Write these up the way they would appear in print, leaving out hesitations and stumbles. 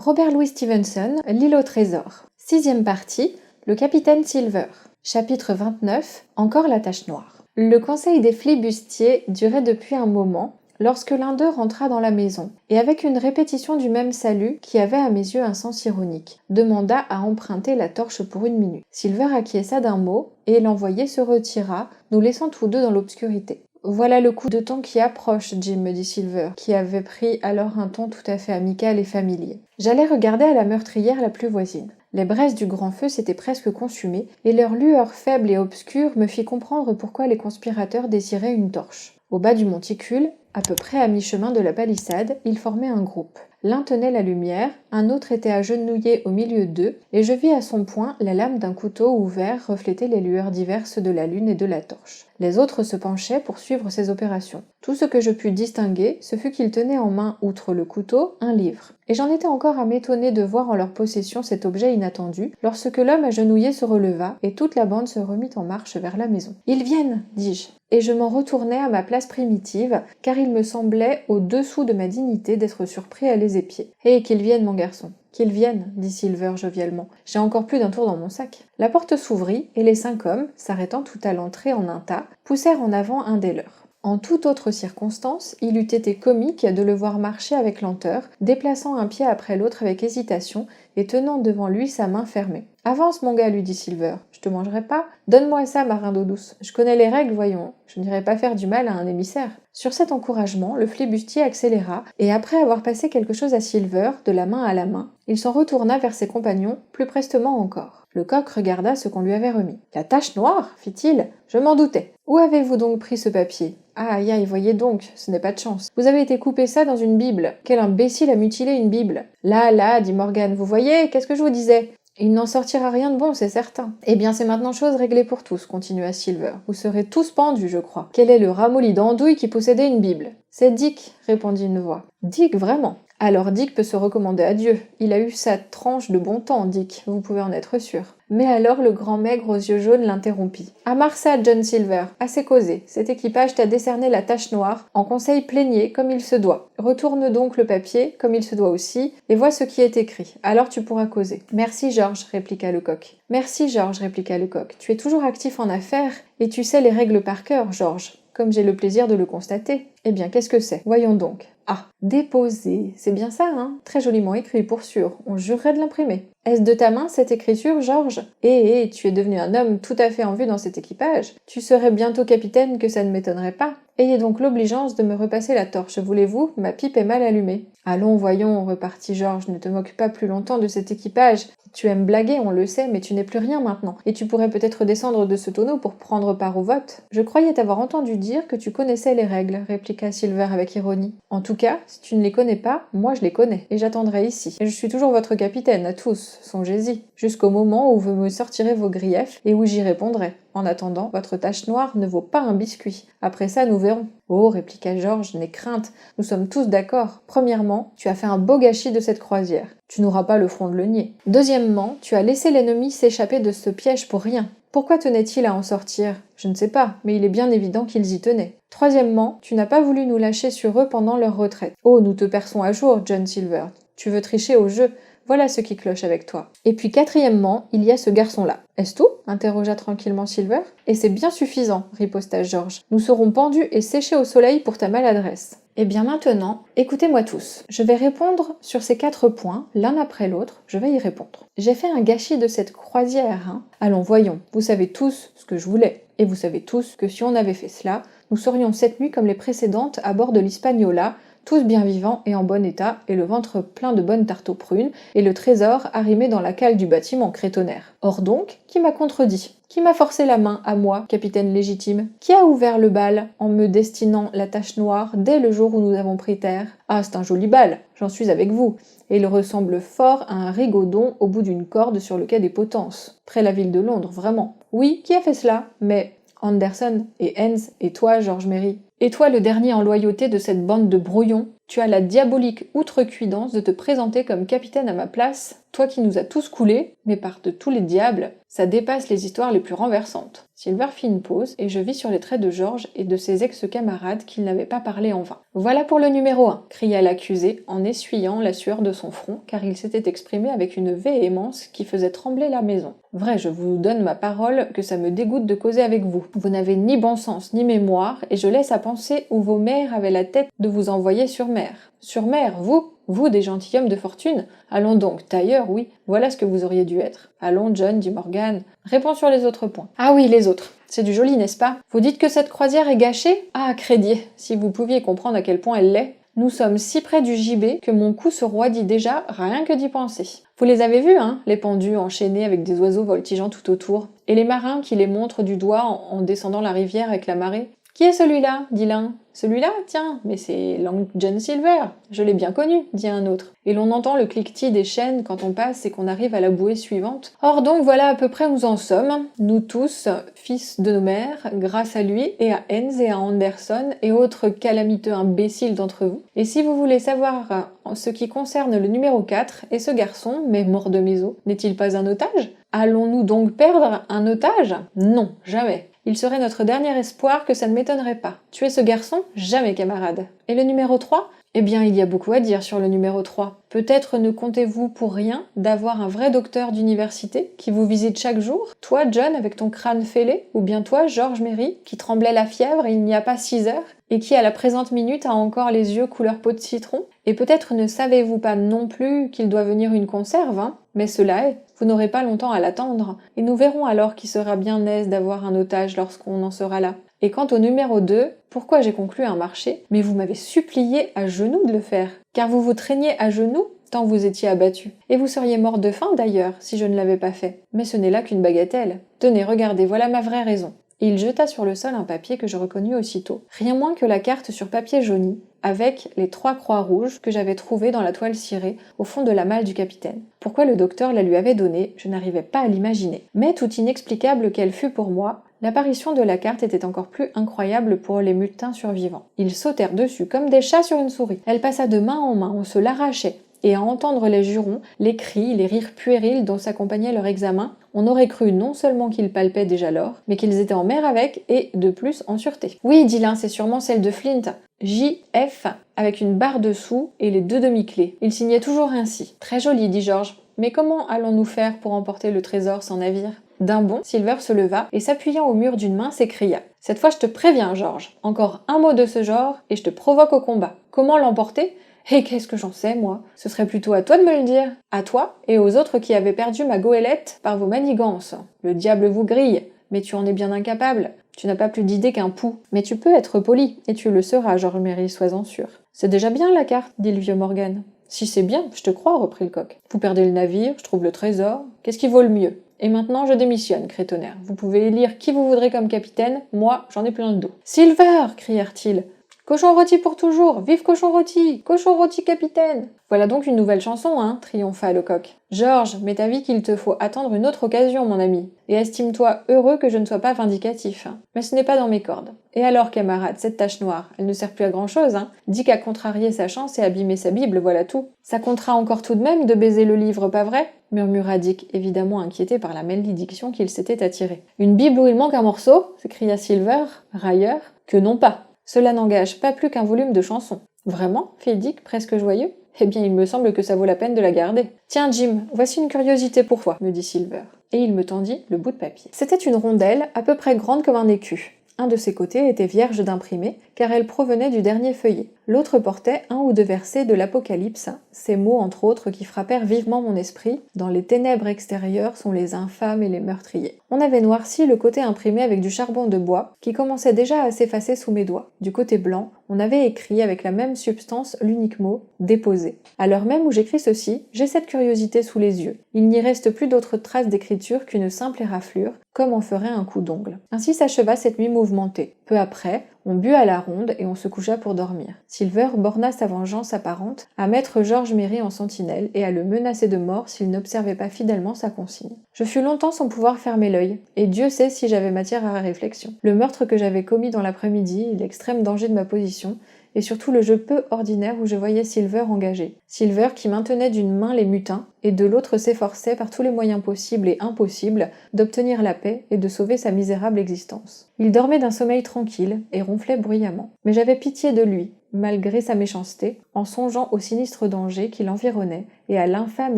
Robert Louis Stevenson, L'île au trésor. 6e partie, le capitaine Silver. Chapitre 29, encore la tache noire. Le conseil des flibustiers durait depuis un moment, lorsque l'un d'eux rentra dans la maison, et avec une répétition du même salut, qui avait à mes yeux un sens ironique, demanda à emprunter la torche pour 1 minute. Silver acquiesça d'un mot, et l'envoyé se retira, nous laissant tous deux dans l'obscurité. « Voilà le coup de temps qui approche, Jim, me dit Silver, qui avait pris alors un ton tout à fait amical et familier. J'allais regarder à la meurtrière la plus voisine. Les braises du grand feu s'étaient presque consumées, et leur lueur faible et obscure me fit comprendre pourquoi les conspirateurs désiraient une torche. Au bas du monticule, à peu près à mi-chemin de la palissade, ils formaient un groupe. L'un tenait la lumière, un autre était agenouillé au milieu d'eux, et je vis à son poing la lame d'un couteau ouvert refléter les lueurs diverses de la lune et de la torche. Les autres se penchaient pour suivre ces opérations. Tout ce que je pus distinguer, ce fut qu'ils tenaient en main, outre le couteau, un livre. Et j'en étais encore à m'étonner de voir en leur possession cet objet inattendu, lorsque l'homme agenouillé se releva, et toute la bande se remit en marche vers la maison. « Ils viennent !» dis-je. Et je m'en retournai à ma place primitive, car il me semblait au-dessous de ma dignité d'être surpris à les épier. « Hé, qu'ils viennent, mon garçon !»« Qu'ils viennent !» dit Silver jovialement. « J'ai encore plus d'un tour dans mon sac. » La porte s'ouvrit, et les 5 hommes, s'arrêtant tout à l'entrée en un tas, poussèrent en avant un des leurs. En toute autre circonstance, il eût été comique de le voir marcher avec lenteur, déplaçant un pied après l'autre avec hésitation et tenant devant lui sa main fermée. « Avance, mon gars, lui dit Silver. Je te mangerai pas. Donne-moi ça, marin d'eau douce. Je connais les règles, voyons. Je n'irai pas faire du mal à un émissaire. » Sur cet encouragement, le flibustier accéléra, et après avoir passé quelque chose à Silver, de la main à la main, il s'en retourna vers ses compagnons, plus prestement encore. Le coq regarda ce qu'on lui avait remis. « La tache noire » fit-il. « Je m'en doutais. Où avez-vous donc pris ce papier ? Aïe, aïe, voyez donc, ce n'est pas de chance. Vous avez été coupé ça dans une Bible. Quel imbécile a mutilé une Bible !»« Là, dit Morgan, vous voyez, qu'est-ce que je vous disais ? Il n'en sortira rien de bon, c'est certain. »« Eh bien, c'est maintenant chose réglée pour tous, continua Silver. Vous serez tous pendus, je crois. Quel est le ramolli d'andouille qui possédait une Bible ? » C'est Dick, répondit une voix. Dick, vraiment ? Alors Dick peut se recommander à Dieu. Il a eu sa tranche de bon temps, Dick, vous pouvez en être sûr. Mais alors le grand maigre aux yeux jaunes l'interrompit. « À Marsa, John Silver, assez causé. Cet équipage t'a décerné la tache noire, en conseil plénier comme il se doit. Retourne donc le papier, comme il se doit aussi, et vois ce qui est écrit. Alors tu pourras causer. »« Merci, George, répliqua Lecoq. »« Merci, George, répliqua Lecoq. Tu es toujours actif en affaires, et tu sais les règles par cœur, George. Comme j'ai le plaisir de le constater. Eh bien, qu'est-ce que c'est ? Voyons donc. Ah, déposé, c'est bien ça, hein ? Très joliment écrit, pour sûr. On jurerait de l'imprimer. Est-ce de ta main, cette écriture, George ? Tu es devenu un homme tout à fait en vue dans cet équipage. Tu serais bientôt capitaine, que ça ne m'étonnerait pas. Ayez donc l'obligeance de me repasser la torche, voulez-vous ? Ma pipe est mal allumée. Allons, voyons, repartit George, ne te moque pas plus longtemps de cet équipage. Tu aimes blaguer, on le sait, mais tu n'es plus rien maintenant, et tu pourrais peut-être descendre de ce tonneau pour prendre part au vote. Je croyais t'avoir entendu dire que tu connaissais les règles, répliqua Silver avec ironie. En tout cas, si tu ne les connais pas, moi je les connais, et j'attendrai ici. Et je suis toujours votre capitaine, à tous, songez-y, jusqu'au moment où vous me sortirez vos griefs, et où j'y répondrai. En attendant, votre tache noire ne vaut pas un biscuit. Après ça, nous verrons. Oh, répliqua George, n'aie crainte, nous sommes tous d'accord. Premièrement, tu as fait un beau gâchis de cette croisière. Tu n'auras pas le front de le nier. Deuxièmement, tu as laissé l'ennemi s'échapper de ce piège pour rien. Pourquoi tenait-il à en sortir ? Je ne sais pas, mais il est bien évident qu'ils y tenaient. Troisièmement, tu n'as pas voulu nous lâcher sur eux pendant leur retraite. Oh, nous te perçons à jour, John Silver. Tu veux tricher au jeu. Voilà ce qui cloche avec toi. Et puis quatrièmement, il y a ce garçon-là. Est-ce tout ? Interrogea tranquillement Silver. Et c'est bien suffisant, riposta George. Nous serons pendus et séchés au soleil pour ta maladresse. Eh bien maintenant, écoutez-moi tous. Je vais répondre sur ces 4 points, l'un après l'autre, je vais y répondre. J'ai fait un gâchis de cette croisière, hein ? Allons, voyons, vous savez tous ce que je voulais. Et vous savez tous que si on avait fait cela, nous serions cette nuit comme les précédentes à bord de l'Hispaniola, tous bien vivants et en bon état, et le ventre plein de bonnes tartes aux prunes, et le trésor arrimé dans la cale du bâtiment crétonnaire. Or donc, qui m'a contredit ? Qui m'a forcé la main à moi, capitaine légitime ? Qui a ouvert le bal en me destinant la tache noire dès le jour où nous avons pris terre ? Ah, c'est un joli bal, j'en suis avec vous, et il ressemble fort à un rigodon au bout d'une corde sur le quai des Potences, près la ville de Londres, vraiment. Oui, qui a fait cela ? Mais Anderson et Hens et toi, George Merry. Et toi, le dernier en loyauté de cette bande de brouillons, tu as la diabolique outrecuidance de te présenter comme capitaine à ma place ? toi qui nous as tous coulés, mais par de tous les diables, ça dépasse les histoires les plus renversantes. Silver fit une pause, et je vis sur les traits de George et de ses ex-camarades qu'il n'avait pas parlé en vain. « Voilà pour le numéro 1 !» cria l'accusé en essuyant la sueur de son front, car il s'était exprimé avec une véhémence qui faisait trembler la maison. « Vrai, je vous donne ma parole que ça me dégoûte de causer avec vous. Vous n'avez ni bon sens ni mémoire, et je laisse à penser où vos mères avaient la tête de vous envoyer sur mer. Sur mer, vous des gentilshommes de fortune? Allons donc, tailleur, oui, voilà ce que vous auriez dû être. Allons, John, dit Morgan. Réponds sur les autres points. Ah oui, les autres. C'est du joli, n'est-ce pas? Vous dites que cette croisière est gâchée? Ah, crédier, si vous pouviez comprendre à quel point elle l'est. Nous sommes si près du gibet que mon cou se roidit déjà, rien que d'y penser. Vous les avez vus, hein, les pendus enchaînés avec des oiseaux voltigeant tout autour, et les marins qui les montrent du doigt en descendant la rivière avec la marée. Qui est celui-là? Dit l'un. Celui-là? Tiens, mais c'est Long John Silver. Je l'ai bien connu, dit un autre. Et l'on entend le cliquetis des chaînes quand on passe et qu'on arrive à la bouée suivante. Or donc voilà à peu près où nous en sommes, nous tous, fils de nos mères, grâce à lui et à Hens et à Anderson et autres calamiteux imbéciles d'entre vous. Et si vous voulez savoir ce qui concerne le numéro 4 et ce garçon, mais mort de miso, n'est-il pas un otage? Allons-nous donc perdre un otage? Non, jamais. Il serait notre dernier espoir que ça ne m'étonnerait pas. Tuer ce garçon? Jamais, camarade. Et le numéro 3? Eh bien, il y a beaucoup à dire sur le numéro 3. Peut-être ne comptez-vous pour rien d'avoir un vrai docteur d'université qui vous visite chaque jour? Toi, John, avec ton crâne fêlé? Ou bien toi, George Mary, qui tremblait la fièvre il n'y a pas 6 heures? Et qui, à la présente minute, a encore les yeux couleur peau de citron? Et peut-être ne savez-vous pas non plus qu'il doit venir une conserve, hein? Mais cela est, vous n'aurez pas longtemps à l'attendre, et nous verrons alors qui sera bien aise d'avoir un otage lorsqu'on en sera là. Et quant au numéro 2, pourquoi j'ai conclu un marché? Mais vous m'avez supplié à genoux de le faire, car vous vous traîniez à genoux tant vous étiez abattu. Et vous seriez mort de faim d'ailleurs, si je ne l'avais pas fait. Mais ce n'est là qu'une bagatelle. Tenez, regardez, voilà ma vraie raison. Et il jeta sur le sol un papier que je reconnus aussitôt. Rien moins que la carte sur papier jauni, avec les 3 croix rouges que j'avais trouvées dans la toile cirée au fond de la malle du capitaine. Pourquoi le docteur la lui avait donnée, je n'arrivais pas à l'imaginer. Mais tout inexplicable qu'elle fût pour moi, l'apparition de la carte était encore plus incroyable pour les mutins survivants. Ils sautèrent dessus comme des chats sur une souris. Elle passa de main en main, on se l'arrachait. Et à entendre les jurons, les cris, les rires puérils dont s'accompagnait leur examen, on aurait cru non seulement qu'ils palpaient déjà l'or, mais qu'ils étaient en mer avec, et de plus en sûreté. Oui, dit l'un, c'est sûrement celle de Flint. J.F. avec une barre dessous et les 2 demi-clés. Il signait toujours ainsi. Très joli, dit George. Mais comment allons-nous faire pour emporter le trésor sans navire? D'un bond, Silver se leva et s'appuyant au mur d'une main s'écria. Cette fois je te préviens, George. Encore un mot de ce genre et je te provoque au combat. Comment l'emporter? Et qu'est-ce que j'en sais, moi? Ce serait plutôt à toi de me le dire. À toi et aux autres qui avaient perdu ma goélette par vos manigances. Le diable vous grille, mais tu en es bien incapable. Tu n'as pas plus d'idée qu'un pou. Mais tu peux être poli, et tu le seras, George Mary, sois-en sûr. C'est déjà bien la carte, dit le vieux Morgan. Si c'est bien, je te crois, reprit le coq. Vous perdez le navire, je trouve le trésor. Qu'est-ce qui vaut le mieux? Et maintenant, je démissionne, crétonnaire. Vous pouvez élire qui vous voudrez comme capitaine, moi, j'en ai plein le dos. Silver! Crièrent-ils. Cochon rôti pour toujours! Vive cochon rôti! Cochon rôti capitaine! Voilà donc une nouvelle chanson, hein, triompha le coq. George, m'est avis qu'il te faut attendre une autre occasion, mon ami, et estime-toi heureux que je ne sois pas vindicatif. Mais ce n'est pas dans mes cordes. Et alors, camarade, cette tache noire, elle ne sert plus à grand-chose, hein. Dit qu'à contrarier sa chance et abîmer sa Bible, voilà tout. Ça comptera encore tout de même de baiser le livre, pas vrai? Murmura Dick, évidemment inquiété par la malédiction qu'il s'était attirée. Une Bible où il manque un morceau? S'écria Silver, railleur. Que non pas. Cela n'engage pas plus qu'un volume de chansons. Vraiment? Fit Dick, presque joyeux. Eh bien, il me semble que ça vaut la peine de la garder. Tiens, Jim, voici une curiosité pour toi, me dit Silver. Et il me tendit le bout de papier. C'était une rondelle à peu près grande comme un écu. Un de ses côtés était vierge d'imprimé, car elle provenait du dernier feuillet. L'autre portait 1 ou 2 versets de l'Apocalypse, ces mots entre autres qui frappèrent vivement mon esprit. Dans les ténèbres extérieures sont les infâmes et les meurtriers. On avait noirci le côté imprimé avec du charbon de bois, qui commençait déjà à s'effacer sous mes doigts. Du côté blanc, on avait écrit avec la même substance l'unique mot « déposé ». À l'heure même où j'écris ceci, j'ai cette curiosité sous les yeux. Il n'y reste plus d'autre trace d'écriture qu'une simple éraflure, comme en ferait un coup d'ongle. Ainsi s'acheva cette nuit mouvementée. Peu après, on but à la ronde et on se coucha pour dormir. Silver borna sa vengeance apparente à mettre George Mary en sentinelle et à le menacer de mort s'il n'observait pas fidèlement sa consigne. Je fus longtemps sans pouvoir fermer l'œil, et Dieu sait si j'avais matière à réflexion. Le meurtre que j'avais commis dans l'après-midi, l'extrême danger de ma position, et surtout le jeu peu ordinaire où je voyais Silver engagé. Silver qui maintenait d'une main les mutins, et de l'autre s'efforçait par tous les moyens possibles et impossibles d'obtenir la paix et de sauver sa misérable existence. Il dormait d'un sommeil tranquille et ronflait bruyamment. Mais j'avais pitié de lui, malgré sa méchanceté, en songeant au sinistre danger qui l'environnait et à l'infâme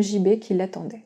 gibet qui l'attendait.